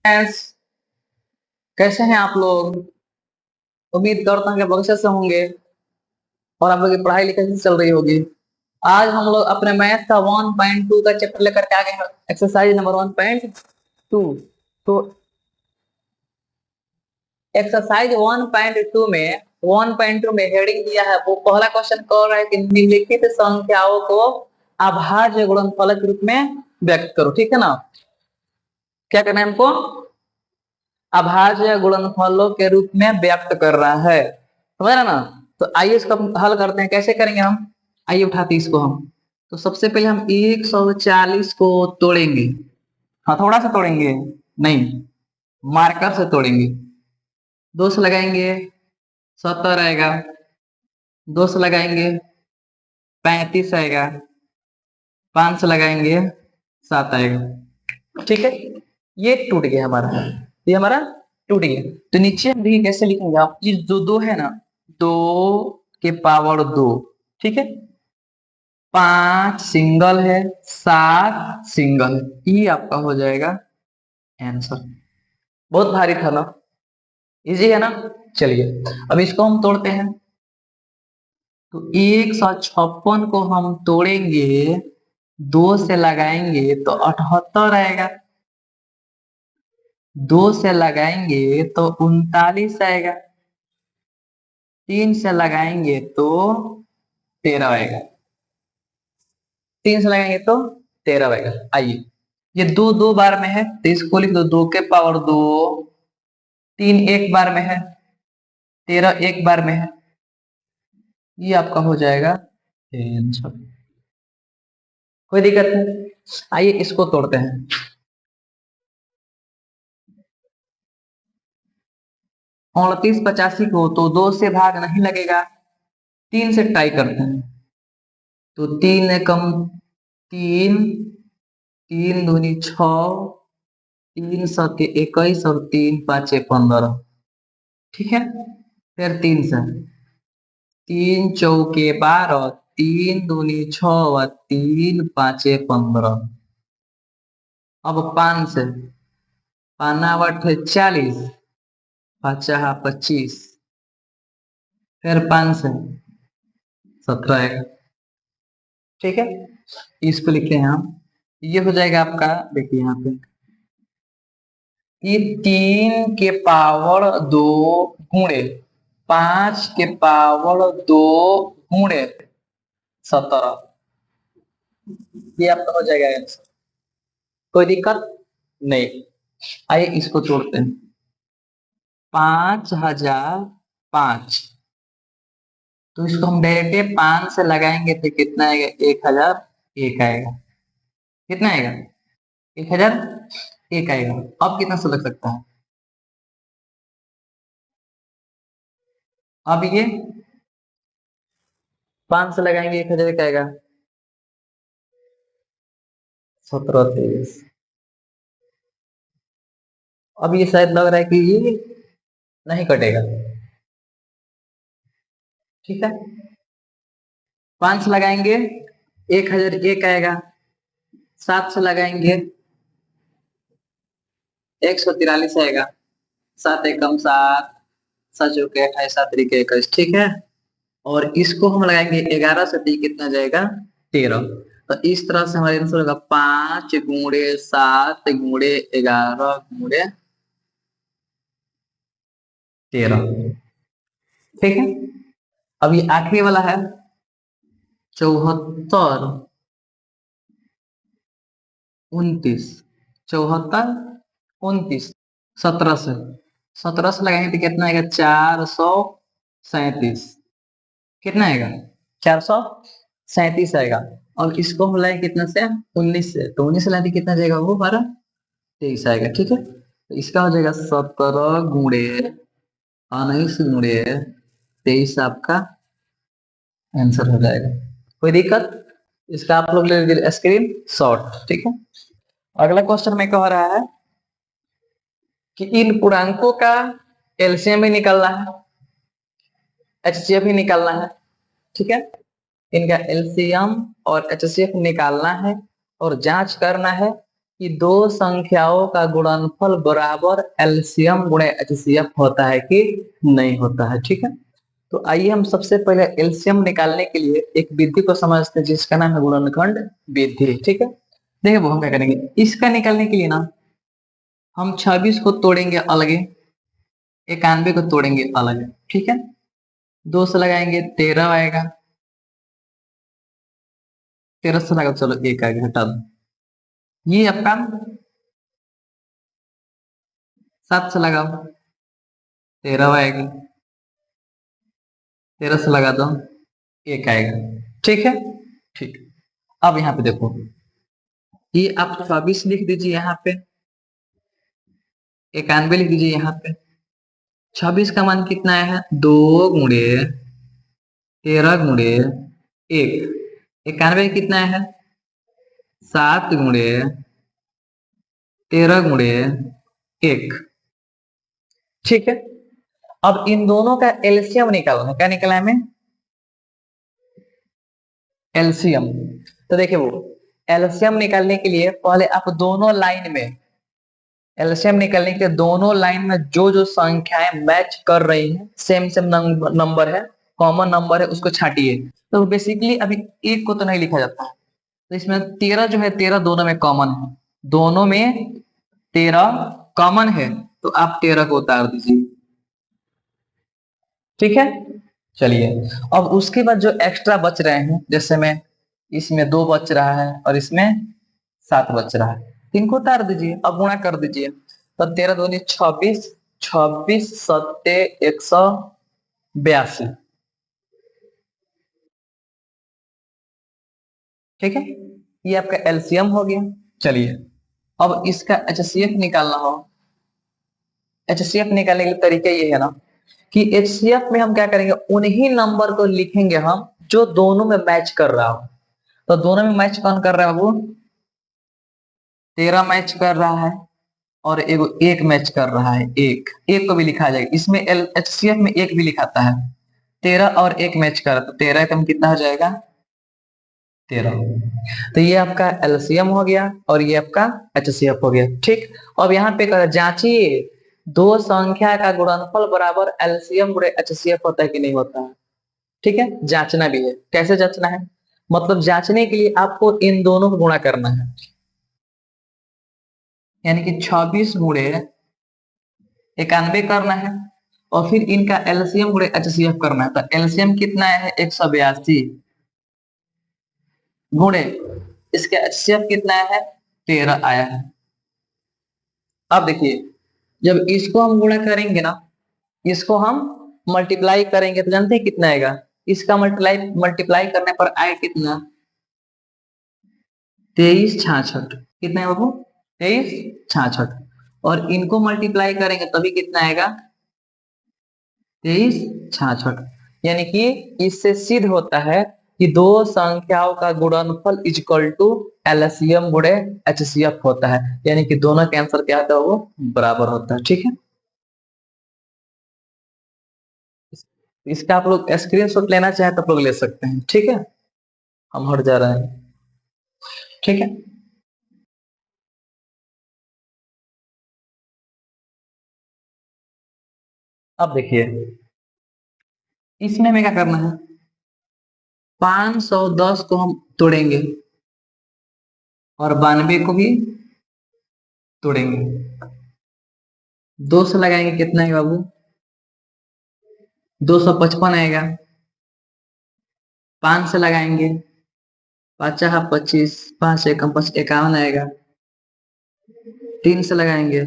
Yes, कैसे हैं आप लोग। उम्मीद करता हूँ कि बहुत अच्छे से होंगे और आप लोग की पढ़ाई लिखाई कैसी चल रही होगी। आज हम लोग अपने मैथ का 1.2 का चैप्टर लेकर के आ गए हैं, एक्सरसाइज नंबर 1.2। तो एक्सरसाइज 1.2 में 1.2 में हेडिंग दिया है, वो पहला क्वेश्चन कह रहा है कि निम्नलिखित संख्याओं को अभाज्य गुणनफल के रूप में व्यक्त करो। ठीक है ना, क्या करना है हमको, अभाज्य गुणनफलों के रूप में व्यक्त कर रहा है, समझ रहे ना। तो आइए इसको हम हल करते हैं, कैसे करेंगे हम। आइए उठाते हैं इसको हम। तो सबसे पहले हम 140 को तोड़ेंगे। हाँ, थोड़ा सा तोड़ेंगे, नहीं, मार्कर से तोड़ेंगे। 2 से लगाएंगे 70 आएगा, 2 से लगाएंगे 35 आएगा, 5 से लगाएंगे 7 आएगा। ठीक है, ये टूट गया हमारा, ये हमारा टूट गया। तो नीचे हम देखिए कैसे लिखेंगे आप, ये जो दो है ना, 2 के पावर 2, ठीक है। 5 सिंगल है, 7 सिंगल है, ये आपका हो जाएगा आंसर। बहुत भारी था ना, इजी है ना। चलिए अब इसको हम तोड़ते हैं। तो 156 को हम तोड़ेंगे, 2 से लगाएंगे तो 78 आएगा, 2 से लगाएंगे तो 39 आएगा, 3 से लगाएंगे तो 13 आएगा, 3 से लगाएंगे तो 13 आएगा। आइए, ये दो दो बार में है तो इसको लिख दो, 2 के पावर 2। 3 एक बार में है, 13 एक बार में है, ये आपका हो जाएगा आंसर। कोई दिक्कत नहीं, आइए इसको तोड़ते हैं। 29 85 को तो 2 से भाग नहीं लगेगा, 3 से ट्राई करते हैं। तो 3 एकम 3, 3 दूनी 6, 3 सत्ते 21 और 3 5 15। ठीक है, फिर 3 से, 3 चौके 12, 3 दूनी 6 और 3 5 15। अब 5 से, 5 8 40, 5 25, फिर 5 से 17 आएगा। ठीक है, इसको लिखते हैं हम, ये हो जाएगा आपका, देखिए यहाँ पे, ये 3 के पावर 2 गुणे 5 के पावर 2 गुणे 17, ये आपका हो जाएगा आंसर। कोई दिक्कत नहीं, आइए इसको तोड़ते हैं। 5005, तो इसको हम डायरेक्ट 5 से लगाएंगे तो कितना आएगा, 1001 आएगा। कितना आएगा, 1001 आएगा। अब कितना से लग सकता है, अब ये 5 से लगाएंगे 1001 आएगा, 17 23। अब ये शायद लग रहा है कि ये नहीं कटेगा। ठीक है, 5 से लगाएंगे 1001 आएगा, 7 से लगाएंगे 143 आएगा, 7 एकम 7, 7 चौके 28, 7 त्रिके 21। ठीक है, और इसको हम लगाएंगे 11 से, तो ये कितना जाएगा 13। तो इस तरह से हमारे आंसर होगा 5 × 7 × 11 × 13। ठीक है, अब ये आखिरी वाला है 74 29, 74 29, 17 से लगाएंगे तो कितना आएगा, 437। कितना आएगा, 437 आएगा। और इसको हम लाएंगे कितना से, 19 से, तो 19 से लाएंगे कितना जाएगा, वो हमारा 23 आएगा। ठीक है, तो इसका हो जाएगा 17 × 19 × 23 आपका आंसर हो जाएगा। कोई दिक्कत, इसका आप लोग ले लीजिए स्क्रीन शॉट। ठीक है, अगला क्वेश्चन में कह रहा है कि इन पूर्णांकों का एलसीएम भी निकालना है, एचसीएफ भी निकालना है। ठीक है, इनका एलसीएम और एचसीएफ निकालना है और जांच करना है कि दो संख्याओं का गुणनफल बराबर एलसीएम गुणे एचसीएफ होता है कि नहीं होता है। ठीक है, तो आइए हम सबसे पहले एलसीएम निकालने के लिए एक विधि को समझते हैं जिसका नाम है गुणनखंड विधि। ठीक है, देखिए वो हम क्या करेंगे, इसका निकालने के लिए ना हम 26 को तोड़ेंगे अलग, 91 को तोड़ेंगे अलग। ठीक है, दो से लगाएंगे 13 आएगा, 13 से लगा, चलो एक आएगा, हटा दो। ये आपका 7 से लगाओ, 13 आएगा, 13 से लगा दो, एक आएगा। ठीक है, ठीक। अब यहाँ पे देखो, ये आप 24 लिख दीजिए यहाँ पे, 91 लिख दीजिए यहाँ पे। 26 का मान कितना है, 2 गुणे 13 गुणे 1। 91 कितना है, 7 गुणे 13 गुणे 1। ठीक है, अब इन दोनों का एलसीएम निकालना है। क्या निकालना है हमें, एलसीएम। तो देखिए वो एलसीएम निकालने के लिए पहले आप दोनों लाइन में, एलसीएम निकालने के लिए दोनों लाइन में जो जो संख्याएं मैच कर रही हैं, सेम सेम नंबर है, कॉमन नंबर है, उसको छाटिए। तो बेसिकली अभी एक को तो नहीं लिखा जाता है, तो इसमें 13 जो है, 13 दोनों में कॉमन है, दोनों में 13 कॉमन है, तो आप 13 को उतार दीजिए। ठीक है, चलिए। अब उसके बाद जो एक्स्ट्रा बच रहे हैं, जैसे में इसमें 2 बच रहा है और इसमें 7 बच रहा है, इनको उतार दीजिए। अब गुणा कर दीजिए, तो 13 दूनी 26, 26 सत्ते 182। ठीक है, ये आपका एलसीएम हो गया। चलिए, अब इसका एचसीएफ निकालना हो। एचसीएफ निकालने के तरीका ये है ना कि एचसीएफ में हम क्या करेंगे, उन्हीं नंबर को लिखेंगे हम जो दोनों में मैच कर रहा हो। तो दोनों में मैच कौन कर रहा है वो, 13 मैच कर रहा है और एक मैच कर रहा है, एक एक को भी लिखा जाएगा इसमें, एचसीएफ में एक भी लिखाता है। 13 और एक मैच कर रहा है, तो 13 कम कितना हो जाएगा, 13। तो ये आपका एलसीएम हो गया और ये आपका एचसीएफ हो गया। ठीक, अब यहाँ पे जांचिए दो संख्या का गुणनफल बराबर एलसीएम गुणे एचसीएफ होता है कि नहीं होता है। ठीक है, जांचना भी है। कैसे जांचना है, मतलब जांचने के लिए आपको इन दोनों को गुणा करना है, यानी कि 26 गुणे 91 करना है और फिर इनका एलसीएम गुणे एचसीएफ करना है। तो एलसीएम कितना है, 182 गुणे इसका एचसीएफ कितना है, 13 आया है। अब देखिए, जब इसको हम गुणा करेंगे ना, इसको हम मल्टीप्लाई करेंगे तो जानते हैं कितना आएगा, इसका मल्टीप्लाई मल्टीप्लाई करने पर आए कितना, 2366। कितना है बाबू, 2366। और इनको मल्टीप्लाई करेंगे तभी कितना आएगा, 2366। यानी कि इससे सिद्ध होता है कि दो संख्याओं का गुणनफल इक्वल टू एलसीएम गुणे एचसीएफ होता है, यानी कि दोनों का आंसर क्या होता है, वो बराबर होता है। ठीक है, इसका आप लोग स्क्रीनशॉट लेना चाहे तो आप लोग ले सकते हैं। ठीक है, हम हट जा रहे हैं। ठीक है, अब देखिए इसमें हमें क्या करना है, 510 को हम तोड़ेंगे और 92 को भी तोड़ेंगे। 2 से लगाएंगे कितना है बाबू, 255 आएगा। 5 से लगाएंगे, 5×25, 5 एकम 5 51 आएगा। 3 से लगाएंगे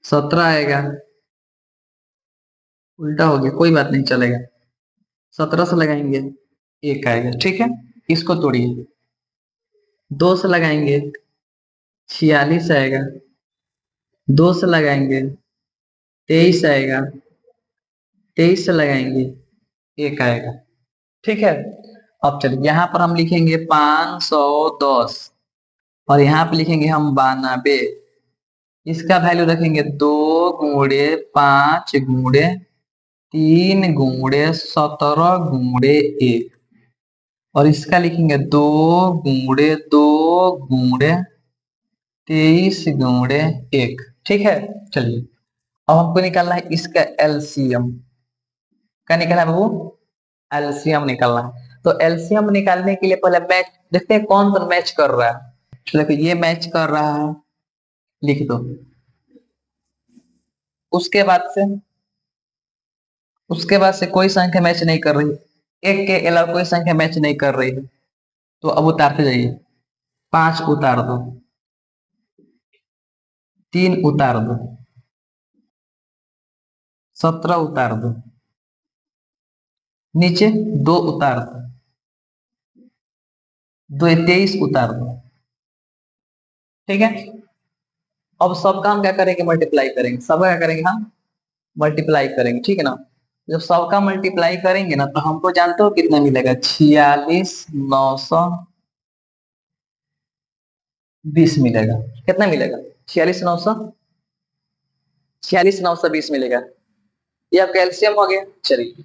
17 आएगा, उल्टा हो गया, कोई बात नहीं चलेगा। 17 से लगाएंगे 1 आएगा। ठीक है, इसको तोड़िए। 2 से लगाएंगे 46 आएगा। 2 से लगाएंगे 23 आएगा। 23 से लगाएंगे 1 आएगा। ठीक है, अब चलिए यहाँ पर हम लिखेंगे 510 और यहाँ पे लिखेंगे हम 92। इसका वैल्यू रखेंगे 2×5×3×17×1। और इसका लिखेंगे 2 × 2 × 23 × 1। ठीक है, चलिए अब हमको निकालना है इसका एलसीएम। क्या निकालना है बाबू? एलसीएम निकालना है। तो एलसीएम निकालने के लिए पहले मैच देखते हैं कौन कौन मैच कर रहा है। तो देखो ये मैच कर रहा है, लिख दो। उसके बाद से कोई संख्या मैच नहीं कर रही, एक के अलावा कोई संख्या मैच नहीं कर रही है। तो अब उतारते जाइए। 5 उतार दो, 3 उतार दो, 17 उतार दो, नीचे 2 उतार दो, 2 23 उतार दो। ठीक है, अब सबका हम क्या करेंगे? मल्टीप्लाई करेंगे। सबका क्या करेंगे? हम मल्टीप्लाई करेंगे। ठीक है ना? जब सबका मल्टीप्लाई करेंगे ना तो हमको जानते हो कितना मिलेगा? 46,920 मिलेगा। कितना मिलेगा? 46,920 मिलेगा। ये आपका एलसीएम हो गया। चलिए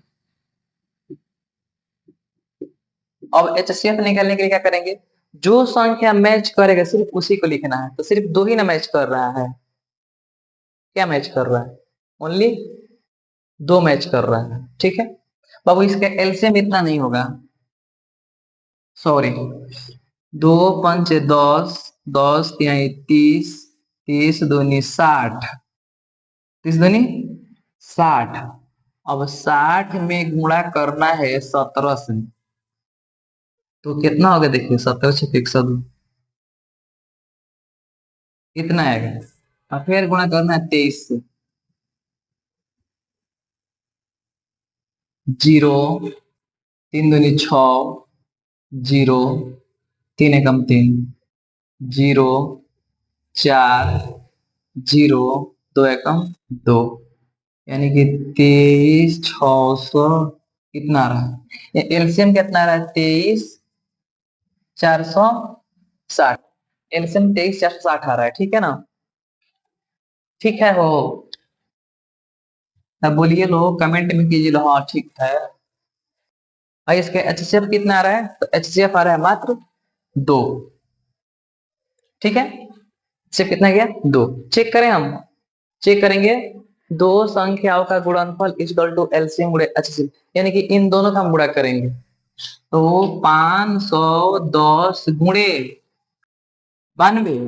अब एचसीएफ निकालने के लिए क्या करेंगे? जो संख्या मैच करेगा सिर्फ उसी को लिखना है। तो सिर्फ 2 ही ना मैच कर रहा है। क्या मैच कर रहा है? ओनली 2 मैच कर रहा है। ठीक है बाबू, इसका एलसीएम इतना नहीं होगा, सॉरी। 2 × 5 = 10, 10 × 3 = 30, 30 × 2 = 60, 30 × 2 = 60। अब 60 में गुणा करना है 17 से। तो कितना होगा? देखिए 17 से 102 कितना आएगा? और फिर गुणा करना है 23 से। 0, 3 × 2 = 6, 0, 3 × 3 = 0, 4, 0, 2 × 2, यानी कि 23,600 कितना आ रहा है? एलसीएम कितना आ रहा है? 23,460। एलसीएम 23,460 आ रहा है। ठीक है ना? ठीक है हो? अब बोलिए लो, कमेंट में कीजिए लो, हाँ ठीक है। और इसका एचसीएफ कितना आ रहा है? तो एचसीएफ आ रहा है मात्र 2। ठीक है, सिर्फ कितना गया? 2। चेक करें हम, चेक करेंगे। दो संख्याओं का गुणनफल इक्वल टू एलसीएम गुणे एचसीएफ, यानी कि इन दोनों का हम गुणा करेंगे। तो 510 गुणे 92,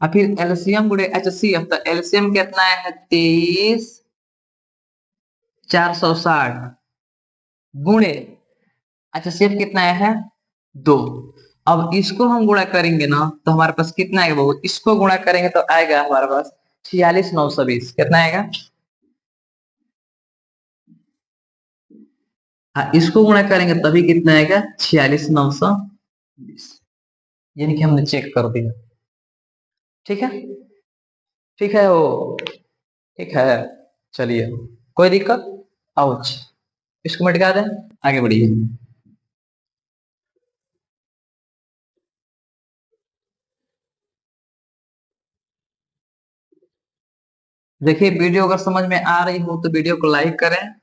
और फिर एलसीएम गुणे एचसीएफ। तो एलसीएम कितना है? 23,460 गुणे एचसीएफ कितना है? 2। अब इसको हम गुणा करेंगे ना तो हमारे पास कितना आएगा बाबू? इसको गुणा करेंगे तो आएगा हमारे पास 46,920। कितना आएगा? हाँ, इसको गुणा करेंगे तभी कितना आएगा? 46,920। यानी कि हमने चेक कर दिया। ठीक है, ठीक है वो, ठीक है। चलिए, कोई दिक्कत? आउच, इसको मिटा दें, आगे बढ़िए। देखिए वीडियो अगर समझ में आ रही हो तो वीडियो को लाइक करें।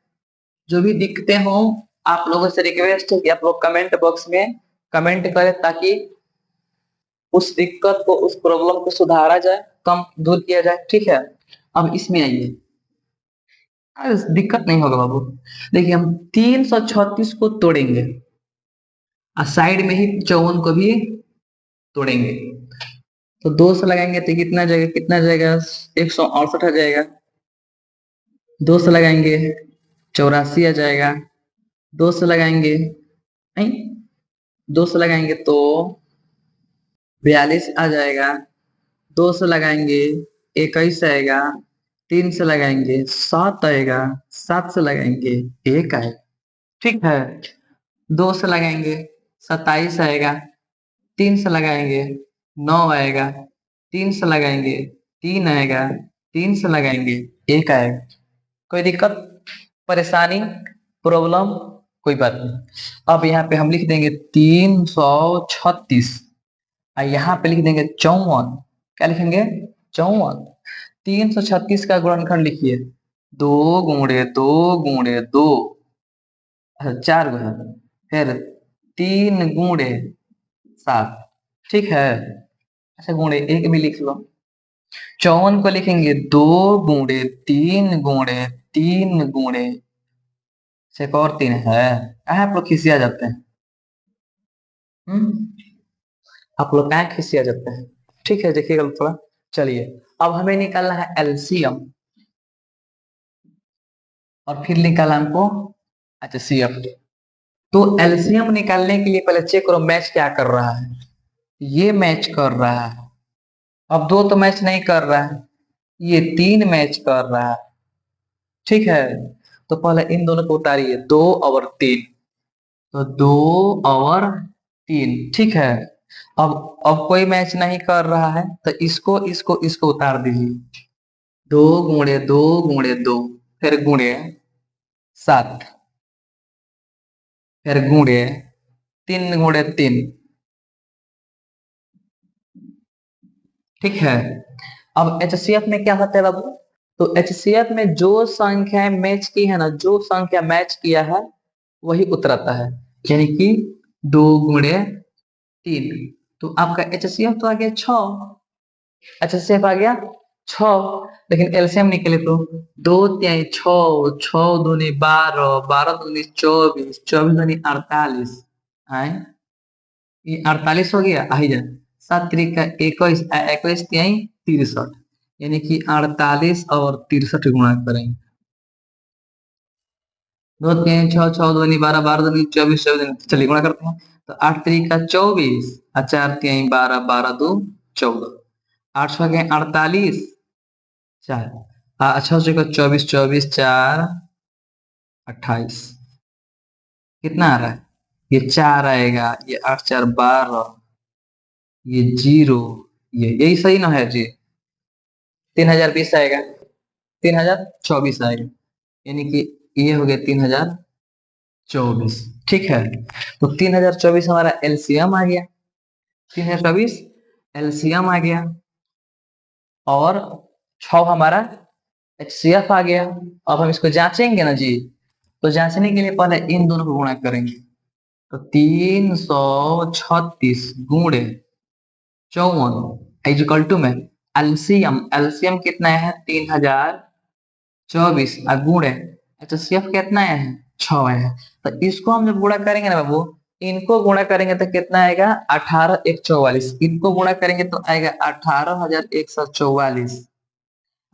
जो भी दिक्कतें हो, आप लोगों से रिक्वेस्ट है कि आप लोग कमेंट बॉक्स में कमेंट करें, ताकि उस दिक्कत को, उस प्रॉब्लम को सुधारा जाए, कम दूर किया जाए। ठीक है, अब इसमें आइए। दिक्कत नहीं होगा बाबू। देखिए हम 336 को तोड़ेंगे और साइड में ही 54 को भी तोड़ेंगे। तो 2 से लगाएंगे तो कितना जाएगा? कितना जाएगा? 168 आ जाएगा। 2 से लगाएंगे 84 आ जाएगा। 2 से लगाएंगे नहीं, 2 से लगाएंगे तो 42 आ जाएगा। 2 से लगाएंगे 21 आएगा। 3 से लगाएंगे 7 आएगा। 7 से लगाएंगे 1 आएगा। ठीक है, 2 से लगाएंगे 27 आएगा। 3 से लगाएंगे 9 आएगा। 3 से लगाएंगे 3 आएगा। 3 से लगाएंगे 1 आएगा। कोई दिक्कत, परेशानी, प्रॉब्लम? कोई बात नहीं। अब यहाँ पे हम लिख देंगे 336 और यहाँ पे लिख देंगे 54। क्या लिखेंगे? 54। 336 का गुणनखंड लिखिए। 2 × 2 × 2, 4 है। फिर 3 गुणे 7, ठीक है। अच्छा गुणे एक भी लिख लो। 54 को लिखेंगे 2 गुणे 3 गुणे 3 गुणे से एक और 3 है। आप लोग खिसिया जाते हैं। आप लोग क्या खिसिया जाते हैं। ठीक है देखिएगा थोड़ा। चलिए अब हमें निकालना है एलसीएम और फिर निकालना हमको अच्छा सीएफ। तो एलसीएम निकालने के लिए पहले चेक करो मैच क्या कर रहा है। ये मैच कर रहा है। अब दो तो मैच नहीं कर रहा है, ये 3 मैच कर रहा है, ठीक है। तो पहले इन दोनों को उतारिए, 2 और 3। तो 2 और 3, ठीक है। अब कोई मैच नहीं कर रहा है तो इसको उतार दीजिए। 2 गुणे 2 फिर गुणे 7 फिर गुणे 3 गुणे 3, ठीक है। अब एचसीएफ में क्या होता है बाबू। तो एचसीएफ में जो संख्या मैच की है ना, जो संख्या मैच किया है वही उतरता है, यानी कि 2 गुणे 3। तो आपका एचसीएफ तो आ गया 6। एचसीएफ आ गया 6, लेकिन एलसीएम निकले तो 2 3 6, 6 दूनी 12, 12 दूनी 24, 24 दूनी 48 है। ये 48 हो गया, आ ही जाए। 7 3 का 21, 21 3 63, यानी कि 48 और 63 गुणा करेंगे। 2 3 6 6 दूनी 12, 12 दूनी 24, 24 चलिए गुणा करते हैं। तो 8 3 का 24 और 4 3 12, 12 2 14, 8 6 48, 4 अच्छा से 24 24 4 28 कितना आ रहा है। ये 4 आएगा, ये 8 4 12, ये 0, ये यही सही ना है जी। 3020 आएगा, 3024 आएगा, यानी कि ये हो गया 3024, ठीक है। तो 3024 हमारा एलसीएम आ गया। 3024 एलसीएम आ गया और 6 हमारा एचसीएफ आ गया। अब हम इसको जांचेंगे ना जी। तो जांचने के लिए पहले इन दोनों को गुणा करेंगे। तो 336 गुणे 54 इक्वल टू में एलसीएम, एलसीएम कितना है 3024 और गुणे एचसीएफ कितना है 6 है। तो इसको हम जब गुणा करेंगे ना बाबू, इनको गुणा करेंगे तो कितना आएगा 18 1 44, इनको गुणा करेंगे तो आएगा 18144,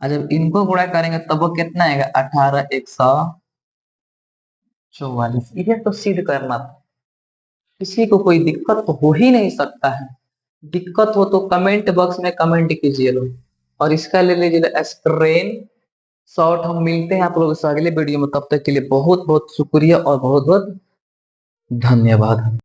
और जब इनको गुणा करेंगे तब वो कितना आएगा 18 144। इसे तो सिद्ध करना था, किसी को कोई दिक्कत तो हो ही नहीं सकता है। दिक्कत हो तो कमेंट बॉक्स में कमेंट कीजिए लोग, और इसका ले लीजिए स्क्रीन शॉट। हम मिलते हैं आप लोगों से अगले वीडियो में, तब तक के लिए बहुत बहुत शुक्रिया और बहुत बहुत धन्यवाद।